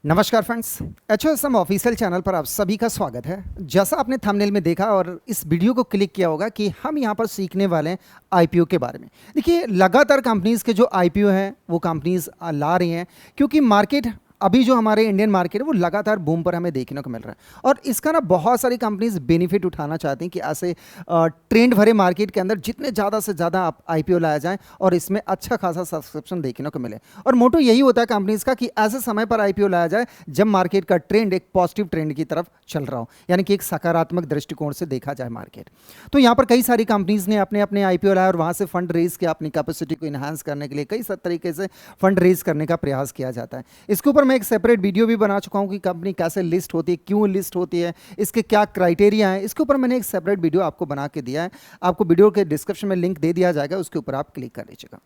नमस्कार friends, एचओएसएम official channel पर आप सभी का स्वागत है। जैसा आपने थंबनेल में देखा और इस वीडियो को क्लिक किया होगा कि हम यहाँ पर सीखने वाले हैं आईपीओ के बारे में। देखिए, लगातार कंपनीज़ के जो आईपीओ हैं वो कंपनीज़ ला रही हैं, क्योंकि मार्केट अभी जो हमारे इंडियन मार्केट है वो लगातार बूम पर हमें देखने को मिल रहा है। और इसका ना बहुत सारी कंपनीज बेनिफिट उठाना चाहती हैं कि ऐसे ट्रेंड भरे मार्केट के अंदर जितने ज़्यादा से ज़्यादा आप आईपीओ लाया जाए और इसमें अच्छा खासा सब्सक्रिप्शन देखने को मिले। और मोटो यही होता है कंपनीज का कि ऐसे समय पर आईपीओ लाया जाए जब मार्केट का ट्रेंड एक पॉजिटिव ट्रेंड की तरफ चल रहा हो, यानी कि एक सकारात्मक दृष्टिकोण से देखा जाए मार्केट। तो यहाँ पर कई सारी कंपनीज ने अपने अपने आईपीओ लाया और वहाँ से फंड रेज किया, अपनी कैपेसिटी को इन्हांस करने के लिए कई तरीके से फंड रेज करने का प्रयास किया जाता है। इसके ऊपर मैं एक सेपरेट वीडियो भी बना चुका हूँ कि कंपनी कैसे लिस्ट होती है, क्यों लिस्ट होती है, इसके क्या क्राइटेरिया हैं। इसके ऊपर मैंने एक सेपरेट वीडियो आपको बना के दिया है, आपको वीडियो के डिस्क्रिप्शन में लिंक दे दिया जाएगा, उसके ऊपर आप क्लिक कर लीजिएगा।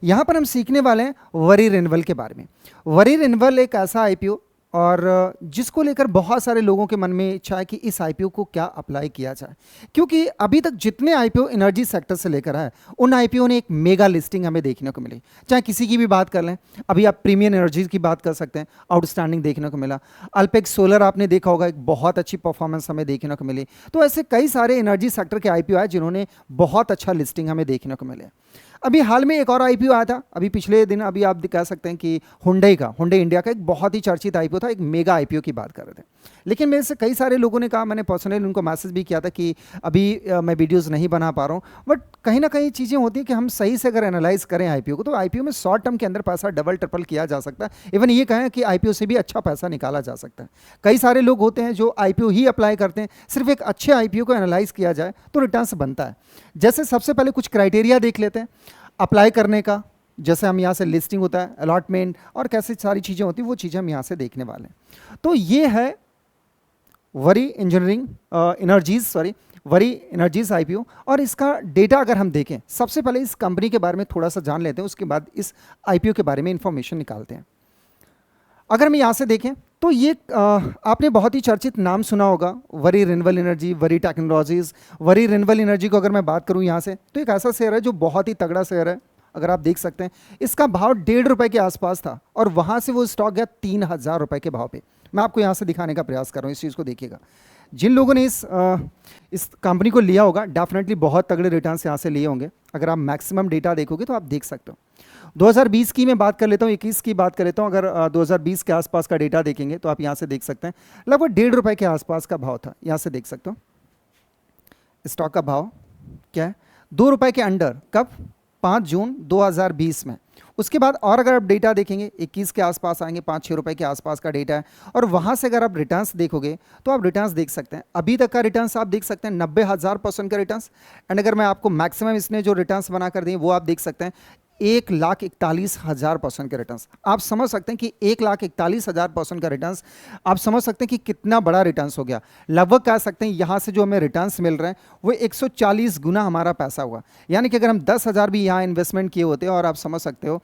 यहाँ पर हम सीखने वाले हैं वरी रिन्यूअल के बारे में। वरी रिन्यूअल एक ऐसा आईपीओ और जिसको लेकर बहुत सारे लोगों के मन में इच्छा है कि इस आईपीओ को क्या अप्लाई किया जाए, क्योंकि अभी तक जितने आईपीओ एनर्जी सेक्टर से लेकर आए उन आईपीओ ने एक मेगा लिस्टिंग हमें देखने को मिली। चाहे किसी की भी बात कर लें, अभी आप प्रीमियम एनर्जीज की बात कर सकते हैं, आउटस्टैंडिंग देखने को मिला। अल्पेक्स सोलर आपने देखा होगा, एक बहुत अच्छी परफॉर्मेंस हमें देखने को मिली। तो ऐसे कई सारे एनर्जी सेक्टर के आईपीओ आए जिन्होंने बहुत अच्छा लिस्टिंग हमें देखने को मिले। अभी हाल में एक और आईपीओ आया था, अभी पिछले दिन, अभी आप कह सकते हैं कि हुंडई इंडिया का एक बहुत ही चर्चित आईपीओ था, एक मेगा आईपीओ की बात कर रहे थे। लेकिन मेरे से कई सारे लोगों ने कहा, मैंने पर्सनली उनको मैसेज भी किया था कि अभी मैं वीडियोस नहीं बना पा रहा हूँ, बट कहीं ना कहीं चीज़ें होती हैं कि हम सही से अगर एनालाइज करें आईपीओ को, तो आईपीओ में शॉर्ट टर्म के अंदर पैसा डबल ट्रिपल किया जा सकता है। इवन ये कहें कि आईपीओ से भी अच्छा पैसा निकाला जा सकता है। कई सारे लोग होते हैं जो आईपीओ ही अप्लाई करते हैं, सिर्फ एक अच्छे आईपीओ को एनालाइज किया जाए तो रिटर्न्स बनता है। जैसे सबसे पहले कुछ क्राइटेरिया देख लेते हैं अप्लाई करने का। जैसे हम यहाँ से लिस्टिंग होता है, अलॉटमेंट और कैसे सारी चीज़ें होती हैं, वो चीज़ें हम यहाँ से देखने वाले हैं। तो ये है वरी एनर्जीज आईपीओ। और इसका डेटा अगर हम देखें, सबसे पहले इस कंपनी के बारे में थोड़ा सा जान लेते हैं, उसके बाद इस आईपीओ के बारे में इंफॉर्मेशन निकालते हैं। अगर हम यहाँ से देखें तो ये आपने बहुत ही चर्चित नाम सुना होगा, worry renewable energy, worry technologies. Worry renewable energy को अगर मैं बात करूँ यहाँ से, तो एक ऐसा शेयर है जो बहुत ही तगड़ा शेयर है। अगर आप देख सकते हैं, इसका भाव 1.5 रुपये के आसपास था और वहाँ से वो स्टॉक गया 3,000 रुपये के भाव पे। मैं आपको यहाँ से दिखाने का प्रयास कर रहा हूँ, इस चीज़ को देखिएगा। जिन लोगों ने इस कंपनी को लिया होगा, डेफिनेटली बहुत तगड़े रिटर्न्स यहाँ से लिए होंगे। अगर आप मैक्सिमम डेटा देखोगे तो आप देख सकते हो। 2020 की मैं बात कर लेता हूँ, 21 की बात कर लेता हूँ। अगर 2020 के आसपास का डेटा देखेंगे तो आप यहाँ से देख सकते हैं लगभग 1.5 रुपये के आसपास का भाव था। यहाँ से देख सकते हो स्टॉक का भाव क्या है, 2 रुपये के अंडर। कब? 5 जून 2020 में। उसके बाद और अगर आप डेटा देखेंगे 21 के आसपास आएंगे, 5-6 रुपये के आसपास का डेटा है। और वहाँ से अगर आप रिटर्न्स देखोगे तो आप रिटर्न्स देख सकते हैं, अभी तक का रिटर्न्स आप देख सकते हैं 90,000% का रिटर्न्स। एंड अगर मैं आपको मैक्सिमम इसने जो रिटर्न्स बना कर दिए वो आप देख सकते हैं 1,41,000% के रिटर्न्स। आप समझ सकते हैं कि 1,41,000% का रिटर्न्स, आप समझ सकते हैं कि कितना बड़ा रिटर्न्स हो गया। लगभग कह सकते हैं यहाँ से जो हमें रिटर्न्स मिल रहे हैं वो 140 गुना हमारा पैसा हुआ। यानी कि अगर हम 10,000 भी यहाँ इन्वेस्टमेंट किए होते, और आप समझ सकते हो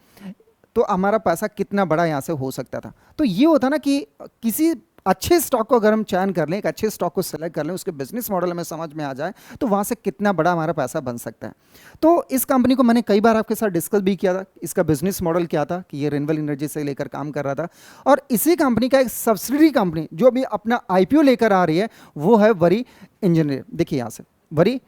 तो हमारा पैसा कितना बड़ा यहाँ से हो सकता था। तो ये होता ना कि किसी अच्छे स्टॉक को अगर हम चयन कर लें, एक अच्छे स्टॉक को सेलेक्ट कर लें, उसके बिजनेस मॉडल हमें समझ में आ जाए, तो वहाँ से कितना बड़ा हमारा पैसा बन सकता है। तो इस कंपनी को मैंने कई बार आपके साथ डिस्कस भी किया था, इसका बिजनेस मॉडल क्या था, कि ये रिन्यूएबल एनर्जी से लेकर काम कर रहा था। और इसी कंपनी का एक सब्सिडरी कंपनी जो अभी अपना आईपीओ लेकर आ रही है वो है वरी इंजीनियर। देखिए यहाँ से वरी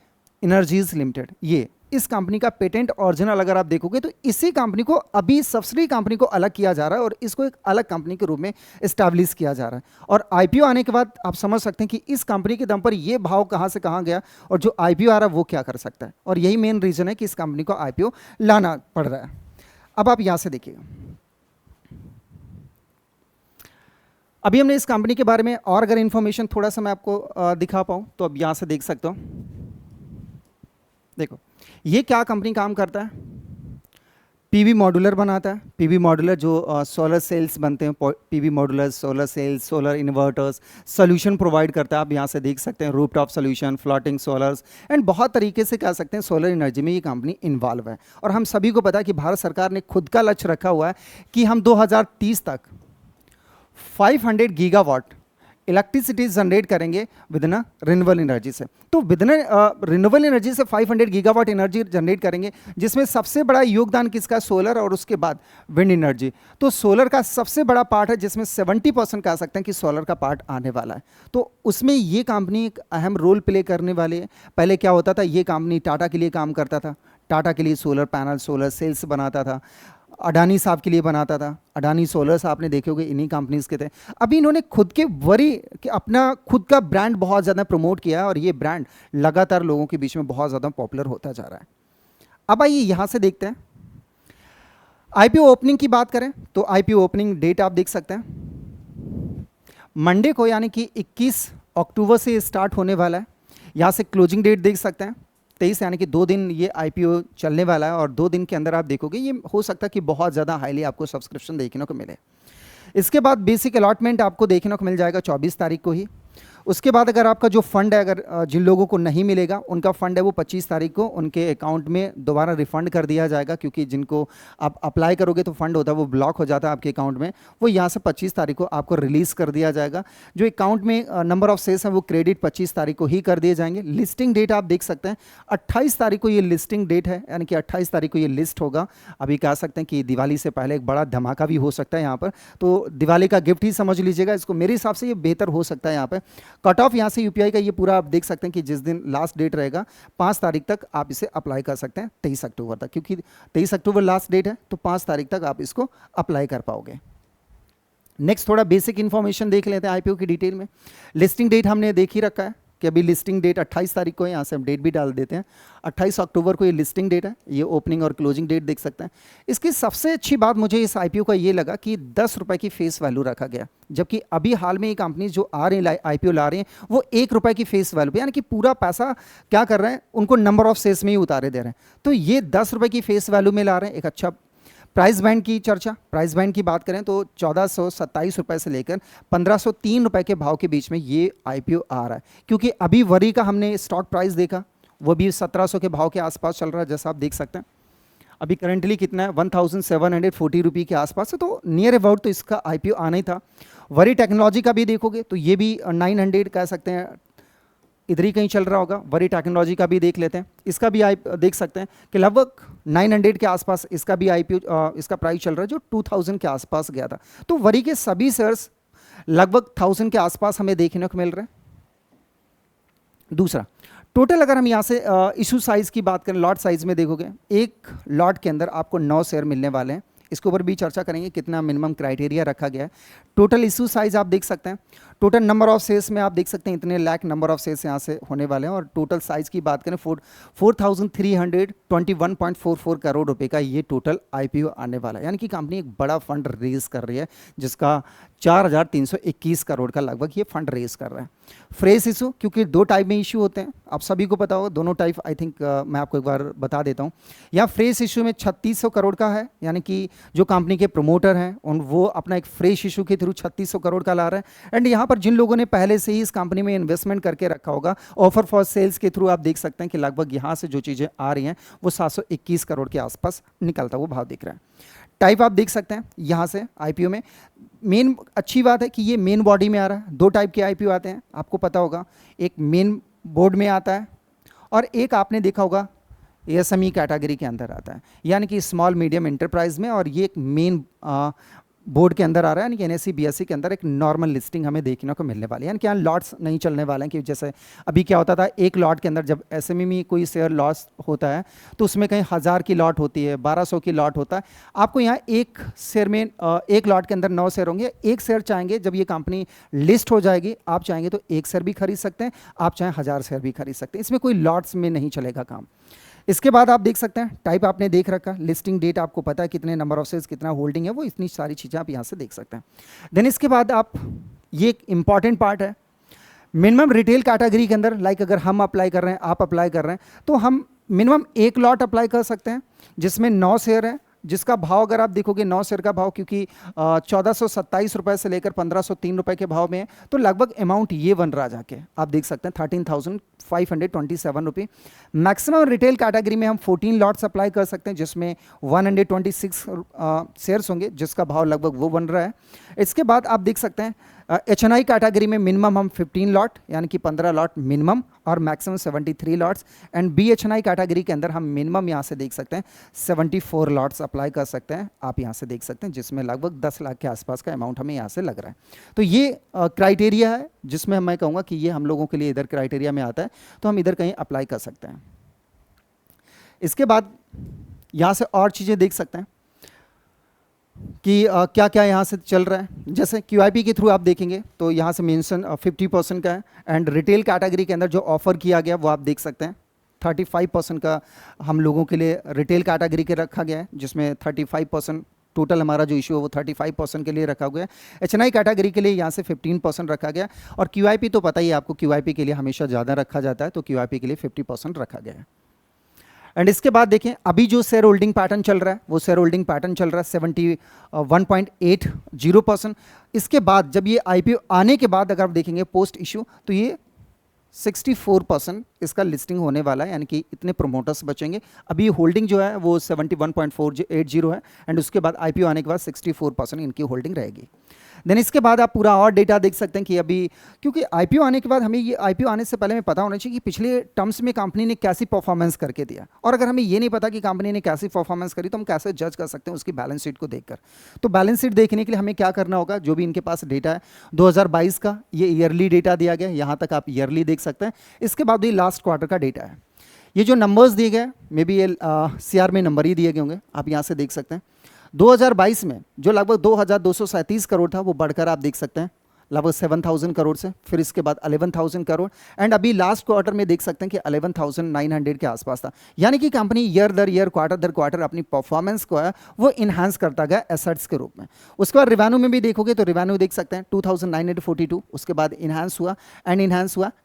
एनर्जीज लिमिटेड, ये इस कंपनी का पेटेंट ओरिजिनल अगर आप देखोगे तो इसी कंपनी को अभी सब्सिडी कंपनी को अलग किया जा रहा है और इसको एक अलग कंपनी के रूप में एस्टैब्लिश किया जा रहा है। और आईपीओ आने के बाद आप समझ सकते हैं कि इस कंपनी के दम पर ये भाव कहां से कहां गया और जो आईपीओ आ रहा है वो क्या कर सकता है। और यही मेन रीजन है कि इस कंपनी को आईपीओ लाना पड़ रहा है। अब आप यहां से देखिएगा, अभी हमने इस कंपनी के बारे में और अगर इंफॉर्मेशन थोड़ा सा मैं आपको दिखा पाऊँ तो अब यहां से देख सकता हूँ। देखो ये क्या कंपनी काम करता है, पीवी मॉड्यूलर बनाता है। पीवी मॉड्यूलर जो सोलर सेल्स बनते हैं, PV modular, solar cells, solar inverters, solution provide करता है। आप यहाँ से देख सकते हैं rooftop solution, floating scholars and बहुत तरीके से कह सकते हैं सोलर एनर्जी में ये कंपनी इन्वॉल्व है। और हम सभी को पता है कि भारत सरकार ने खुद का लक्ष्य रखा हुआ है कि हम 2030 तक 500 गीगावाट इलेक्ट्रिसिटी जनरेट करेंगे विद इन रिन्यूएबल एनर्जी से। तो विद इन रिन्यूएबल एनर्जी से 500 गीगावाट एनर्जी जनरेट करेंगे, जिसमें सबसे बड़ा योगदान किसका, सोलर और उसके बाद विंड एनर्जी। तो सोलर का सबसे बड़ा पार्ट है, जिसमें 70% कह सकते हैं कि सोलर का पार्ट आने वाला है। तो उसमें ये कंपनी एक अहम रोल प्ले करने वाली है। पहले क्या होता था, ये कंपनी टाटा के लिए काम करता था, टाटा के लिए सोलर पैनल, सोलर सेल्स बनाता था, अडानी साहब के लिए बनाता था, अडानी सोलर्स आपने देखे होंगे, इन्हीं कंपनीज के थे। अभी इन्होंने खुद के अपना खुद का ब्रांड बहुत ज़्यादा प्रमोट किया है और ये ब्रांड लगातार लोगों के बीच में बहुत ज़्यादा पॉपुलर होता जा रहा है। अब आइए यहाँ से देखते हैं आईपीओ ओपनिंग की बात करें तो आईपीओ ओपनिंग डेट आप देख सकते हैं मंडे को, यानी कि 21 अक्टूबर से स्टार्ट होने वाला है। यहाँ से क्लोजिंग डेट देख सकते हैं 23, यानी कि 2 दिन ये आईपीओ चलने वाला है और 2 दिन के अंदर आप देखोगे ये हो सकता है कि बहुत ज़्यादा हाईली आपको सब्सक्रिप्शन देखने को मिले। इसके बाद बेसिक अलॉटमेंट आपको देखने को मिल जाएगा 24 तारीख को ही। उसके बाद अगर आपका जो फंड है, अगर जिन लोगों को नहीं मिलेगा उनका फंड है वो 25 तारीख को उनके अकाउंट में दोबारा रिफंड कर दिया जाएगा, क्योंकि जिनको आप अप्लाई करोगे तो फंड होता है वो ब्लॉक हो जाता है आपके अकाउंट में, वो यहाँ से 25 तारीख को आपको रिलीज़ कर दिया जाएगा। जो अकाउंट में नंबर ऑफ शेयर्स हैं वो क्रेडिट 25 तारीख को ही कर दिए जाएंगे। लिस्टिंग डेट आप देख सकते हैं 28 तारीख को ये लिस्टिंग डेट है, यानी कि 28 तारीख को ये लिस्ट होगा। अभी कह सकते हैं कि दिवाली से पहले एक बड़ा धमाका भी हो सकता है यहाँ पर, तो दिवाली का गिफ्ट ही समझ लीजिएगा इसको। मेरे हिसाब से ये बेहतर हो सकता है। यहाँ पर कट ऑफ यहाँ से यूपीआई का ये पूरा आप देख सकते हैं कि जिस दिन लास्ट डेट रहेगा 5 तारीख तक आप इसे अप्लाई कर सकते हैं 23 अक्टूबर तक, क्योंकि 23 अक्टूबर लास्ट डेट है तो 5 तारीख तक आप इसको अप्लाई कर पाओगे। नेक्स्ट थोड़ा बेसिक इन्फॉर्मेशन देख लेते हैं आईपीओ की डिटेल में। लिस्टिंग डेट हमने देख ही रखा है कि अभी लिस्टिंग डेट 28 तारीख को है, यहाँ से हम डेट भी डाल देते हैं 28 अक्टूबर को ये लिस्टिंग डेट है। ये ओपनिंग और क्लोजिंग डेट देख सकते हैं। इसकी सबसे अच्छी बात मुझे इस आईपीओ का ये लगा कि 10 रुपये की फेस वैल्यू रखा गया, जबकि अभी हाल में ये कंपनी जो आ रही है आईपीओ ला रही हैं वो 1 रुपये की फेस वैल्यू पे, यानी कि पूरा पैसा क्या कर रहे हैं उनको नंबर ऑफ शेयर्स में ही उतारे दे रहे हैं। तो ये 10 रुपये की फेस वैल्यू में ला रहे हैं। एक अच्छा प्राइस बैंड की चर्चा, प्राइस बैंड की बात करें तो 1427 रुपये से लेकर 1503 रुपये के भाव के बीच में ये आईपीओ आ रहा है, क्योंकि अभी वरी का हमने स्टॉक प्राइस देखा वो भी 1700 के भाव के आसपास चल रहा है, जैसा आप देख सकते हैं। अभी करंटली कितना है 1740 रुपये के आसपास है, तो नियर अबाउट तो इसका आईपीओ आना ही था। वरी टेक्नोलॉजी का भी देखोगे तो ये भी 900 कह सकते हैं इधर ही कहीं चल रहा होगा। वरी टेक्नोलॉजी का भी देख लेते हैं, इसका भी देख सकते हैं कि लगभग 900 के आसपास इसका भी आईपीओ इसका प्राइस चल रहा है, जो 2000 के आसपास गया था। तो वरी के सभी शेयर्स लगभग 1000 के आसपास हमें देखने को मिल रहे हैं। दूसरा टोटल अगर हम यहाँ से इशू साइज़ की बात करें, लॉट साइज़ में देखोगे एक लॉट के अंदर आपको 9 शेयर मिलने वाले हैं। इसके ऊपर भी चर्चा करेंगे कितना मिनिमम क्राइटेरिया रखा गया है। टोटल इशू साइज़ आप देख सकते हैं, टोटल नंबर ऑफ शेयर्स में आप देख सकते हैं इतने लाख नंबर ऑफ शेयर्स यहाँ से होने वाले हैं। और टोटल साइज़ की बात करें 4321.44 करोड़ रुपए का ये टोटल आईपीओ आने वाला है, यानी कि कंपनी एक बड़ा फंड रेज कर रही है, जिसका 4321 करोड़ का लगभग ये फंड रेज कर रहा है। फ्रेश इशू, क्योंकि 2 टाइप में इशू होते हैं, आप सभी को पता होगा दोनों टाइप। आई थिंक मैं आपको एक बार बता देता हूँ। यहाँ फ्रेश इशू में 3600 करोड़ का है, यानी कि जो कंपनी के प्रमोटर हैं उन वो अपना एक फ्रेश इशू के थ्रू 3600 करोड़ का ला रहे हैं। एंड यहाँ पर जिन लोगों ने पहले से ही इस कंपनी में इन्वेस्टमेंट करके रखा होगा, ऑफर फॉर सेल्स के थ्रू आप देख सकते हैं कि लगभग यहाँ से जो चीज़ें आ रही हैं वो 721 करोड़ के आसपास निकलता हुआ भाव दिख रहा है। टाइप आप देख सकते हैं यहाँ से आईपीओ में। मेन अच्छी बात है कि ये मेन बॉडी में आ रहा है। 2 टाइप के आईपीओ आते हैं, आपको पता होगा, एक मेन बोर्ड में आता है और एक आपने देखा होगा एसएमई कैटेगरी के अंदर आता है, यानी कि स्मॉल मीडियम एंटरप्राइज में। और ये एक मेन बोर्ड के अंदर आ रहा है, यानी कि एनएसई बीएसई के अंदर एक नॉर्मल लिस्टिंग हमें देखने को मिलने वाली है। यानी कि यहाँ लॉट्स नहीं चलने वाले हैं, कि जैसे अभी क्या होता था एक लॉट के अंदर जब एसएमई में कोई शेयर लॉस होता है तो उसमें कहीं 1000 की लॉट होती है, 1200 की लॉट होता है। आपको यहाँ एक शेयर में एक लॉट के अंदर 9 शेयर होंगे। एक शेयर चाहेंगे जब ये कंपनी लिस्ट हो जाएगी, आप चाहेंगे तो 1 शेयर भी खरीद सकते हैं, आप चाहें 1000 शेयर भी खरीद सकते हैं। इसमें कोई लॉट्स में नहीं चलेगा काम। इसके बाद आप देख सकते हैं टाइप आपने देख रखा, लिस्टिंग डेट आपको पता है, कितने नंबर ऑफ शेयर्स, कितना होल्डिंग है, वो इतनी सारी चीज़ें आप यहाँ से देख सकते हैं। देन इसके बाद आप ये एक इंपॉर्टेंट पार्ट है मिनिमम रिटेल कैटेगरी के अंदर, लाइक अगर हम अप्लाई कर रहे हैं, आप अप्लाई कर रहे हैं, तो हम मिनिमम 1 लॉट अप्लाई कर सकते हैं जिसमें 9 शेयर है, जिसका भाव अगर आप देखोगे 9 शेयर का भाव, क्योंकि 1427 रुपये से लेकर 1503 रुपये के भाव में है, तो लगभग अमाउंट ये बन रहा जाके आप देख सकते हैं 13,527 रुपये। मैक्सिमम रिटेल कैटेगरी में हम 14 लॉट्स अप्लाई कर सकते हैं, जिसमें 126 शेयर्स होंगे, जिसका भाव लगभग वो बन रहा है। इसके बाद आप देख सकते हैं HNI कैटेगरी में मिनिमम हम 15 लॉट यानी कि 15 लॉट मिनिमम और maximum 73 lots, and BHNI category के अंदर हम मिनिमम यहाँ से देख सकते हैं 74 लॉट्स अप्लाई कर सकते हैं। आप यहाँ से देख सकते हैं जिसमें लगभग 10 लाख के आसपास का अमाउंट हमें यहाँ से लग रहा है। तो ये क्राइटेरिया है जिसमें मैं कहूँगा कि ये हम लोगों के लिए इधर क्राइटेरिया में आता है, तो हम इधर कहीं अप्लाई कर सकते हैं। इसके बाद यहाँ से और चीज़ें देख सकते हैं कि क्या क्या यहाँ से चल रहा है। जैसे QIP के थ्रू आप देखेंगे तो यहाँ से मेंशन 50% का है, एंड रिटेल कैटेगरी के अंदर जो ऑफर किया गया वो आप देख सकते हैं 35% का हम लोगों के लिए रिटेल कैटेगरी के रखा गया है, जिसमें 35% टोटल हमारा जो इशू है वो 35% के लिए रखा गया है। HNI कैटेगरी के लिए यहाँ से 15% रखा गया, और QIP तो पता ही है आपको, QIP के लिए हमेशा ज़्यादा रखा जाता है, तो QIP के लिए 50% रखा गया है। एंड इसके बाद देखें अभी जो शेयर होल्डिंग पैटर्न चल रहा है वो शेयर होल्डिंग पैटर्न चल रहा है 71.80%। इसके बाद जब ये IPO आने के बाद अगर आप देखेंगे पोस्ट इशू तो ये 64% इसका लिस्टिंग होने वाला है, यानी कि इतने प्रोमोटर्स बचेंगे। अभी होल्डिंग जो है वो 71.480 है, एंड उसके बाद IPO आने के बाद 64% इनकी होल्डिंग रहेगी। देन इसके बाद आप पूरा और डेटा देख सकते हैं कि अभी क्योंकि IPO आने के बाद हमें ये IPO आने से पहले हमें पता होना चाहिए कि पिछले टर्म्स में कंपनी ने कैसी परफॉर्मेंस करके दिया, और अगर हमें ये नहीं पता कि कंपनी ने कैसी परफॉर्मेंस करी तो हम कैसे जज कर सकते हैं उसकी बैलेंस शीट को देखकर। तो बैलेंस शीट देखने के लिए हमें क्या करना होगा, जो भी इनके पास डेटा है 2022 का ये ईयरली डेटा दिया गया, यहाँ तक आप ईयरली देख सकते हैं। इसके बाद ये लास्ट क्वार्टर का डेटा है। ये जो नंबर्स दिए गए मे बी ये CR में नंबर ही दिए गए होंगे, आप यहाँ से देख सकते हैं। 2022 में जो लगभग 2237 करोड़ था वो बढ़कर आप देख सकते हैं लगभग 7000 करोड़ से, फिर इसके बाद 11000 करोड़, एंड अभी लास्ट क्वार्टर में देख सकते हैं कि 11900 के आसपास था। यानी कि कंपनी ईयर दर ईयर क्वार्टर दर क्वार्टर अपनी परफॉर्मेंस को है वो इन्हांस करता गया एसेट्स के रूप में। उसके बाद रिवेन्यू में भी देखोगे तो रिवेन्यू देख सकते हैं 2942, उसके बाद इन्हांस हुआ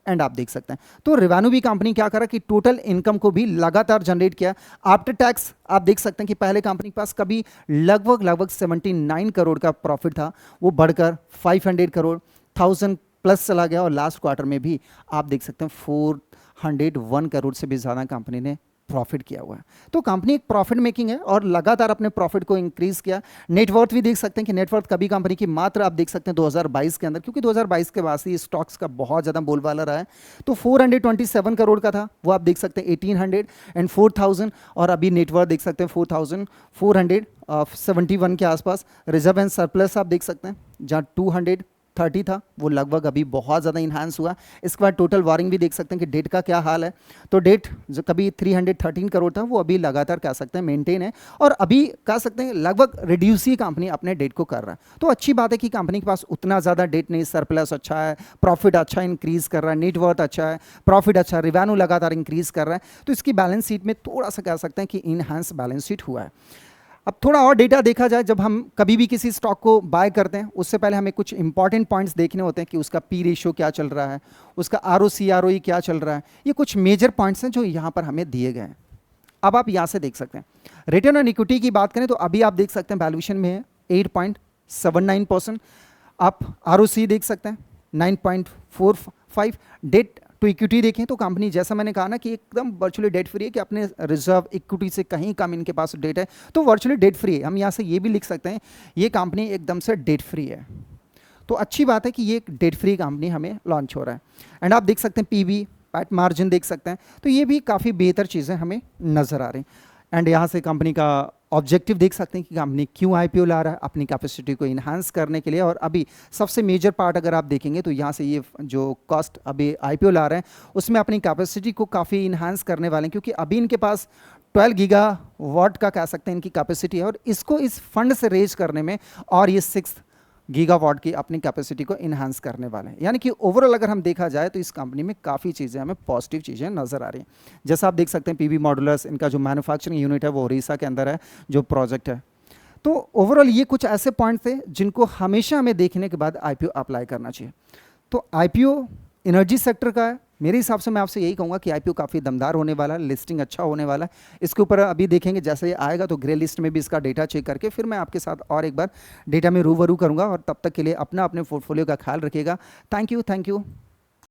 एंड आप देख सकते हैं। तो रिवेन्यू भी कंपनी क्या करा कि टोटल इनकम को भी लगातार जनरेट किया। आफ्टर टैक्स आप देख सकते हैं कि पहले कंपनी के पास कभी लगभग 79 करोड़ का प्रॉफिट था, वो बढ़कर 500 करोड़ 1000 प्लस चला गया, और लास्ट क्वार्टर में भी आप देख सकते हैं 401 करोड़ से भी ज़्यादा कंपनी ने प्रॉफिट किया हुआ है। तो कंपनी एक प्रॉफिट मेकिंग है और लगातार अपने प्रॉफिट को इंक्रीज किया। नेटवर्थ भी देख सकते हैं कि नेटवर्थ कभी कंपनी की मात्र आप देख सकते हैं 2022 के अंदर, क्योंकि 2022 के बाद से स्टॉक्स का बहुत ज़्यादा बोलबाला रहा है, तो 427 करोड़ का था, वो आप देख सकते हैं 1800 एंड 4000, और अभी नेटवर्थ देख सकते हैं 4471 के आसपास। रिजर्व एंड सरप्लस आप देख सकते हैं जहाँ 230 था वो लगभग अभी बहुत ज़्यादा इन्हांस हुआ। इसके बाद टोटल वारिंग भी देख सकते हैं कि डेट का क्या हाल है, तो डेट जो कभी 313 करोड़ था वो अभी लगातार कह सकते हैं मेंटेन है, और अभी कह सकते हैं लगभग रिड्यूस ही कंपनी अपने डेट को कर रहा है। तो अच्छी बात है कि कंपनी के पास उतना ज़्यादा डेट नहीं, सरप्लस अच्छा है, प्रॉफिट अच्छा इंक्रीज़ कर रहा है, नेटवर्थ अच्छा है, प्रॉफिट अच्छा, रिवेन्यू लगातार इंक्रीज़ कर रहा है, तो इसकी बैलेंस शीट में थोड़ा सा कह सकते हैं कि इनहांस बैलेंस शीट हुआ है। अब थोड़ा और डेटा देखा जाए, जब हम कभी भी किसी स्टॉक को बाय करते हैं उससे पहले हमें कुछ इंपॉर्टेंट पॉइंट्स देखने होते हैं कि उसका P रेशियो क्या चल रहा है, उसका ROC ROE क्या चल रहा है। ये कुछ मेजर पॉइंट्स हैं जो यहाँ पर हमें दिए गए हैं। अब आप यहाँ से देख सकते हैं रिटर्न ऑन इक्विटी की बात करें तो अभी आप देख सकते हैं वैल्यूएशन में है 8.79%। आप ROC देख सकते हैं 9.45। डेट टू इक्विटी देखें तो कंपनी जैसा मैंने कहा ना कि एकदम वर्चुअली डेट फ्री है, कि अपने रिजर्व इक्विटी से कहीं कम इनके पास डेट है, तो वर्चुअली डेट फ्री है। हम यहाँ से ये भी लिख सकते हैं ये कंपनी एकदम से डेट फ्री है, तो अच्छी बात है कि ये एक डेट फ्री कंपनी हमें लॉन्च हो रहा है। एंड आप देख सकते हैं PB पैट मार्जिन देख सकते हैं, तो ये भी काफ़ी बेहतर चीज़ें हमें नज़र आ रही हैं। एंड यहाँ से कंपनी का ऑब्जेक्टिव देख सकते हैं कि कंपनी क्यों IPO ला रहा है, अपनी कैपेसिटी को इन्हांस करने के लिए। और अभी सबसे मेजर पार्ट अगर आप देखेंगे तो यहाँ से ये जो कॉस्ट अभी IPO ला रहे हैं उसमें अपनी कैपेसिटी को काफ़ी इन्हांस करने वाले हैं, क्योंकि अभी इनके पास 12 गीगावाट का कह सकते हैं इनकी कैपेसिटी है, और इसको इस फंड से रेज करने में और ये 6 गीगावाट की अपनी कैपेसिटी को इन्हांस करने वाले हैं। यानी कि ओवरऑल अगर हम देखा जाए तो इस कंपनी में काफ़ी चीज़ें हमें पॉजिटिव चीज़ें नज़र आ रही हैं। जैसा आप देख सकते हैं PB मॉड्यूलर्स, इनका जो मैन्युफैक्चरिंग यूनिट है वो उड़ीसा के अंदर है जो प्रोजेक्ट है। तो ओवरऑल ये कुछ ऐसे पॉइंट थे जिनको हमेशा हमें देखने के बाद IPO अप्लाई करना चाहिए। तो IPO एनर्जी सेक्टर का है, मेरे हिसाब से मैं आपसे यही कहूँगा कि IPO काफ़ी दमदार होने वाला है, लिस्टिंग अच्छा होने वाला है। इसके ऊपर अभी देखेंगे जैसे ये आएगा तो ग्रे लिस्ट में भी इसका डेटा चेक करके फिर मैं आपके साथ और एक बार डेटा में रूबरू करूँगा, और तब तक के लिए अपने पोर्टफोलियो का ख्याल रखिएगा। Thank you.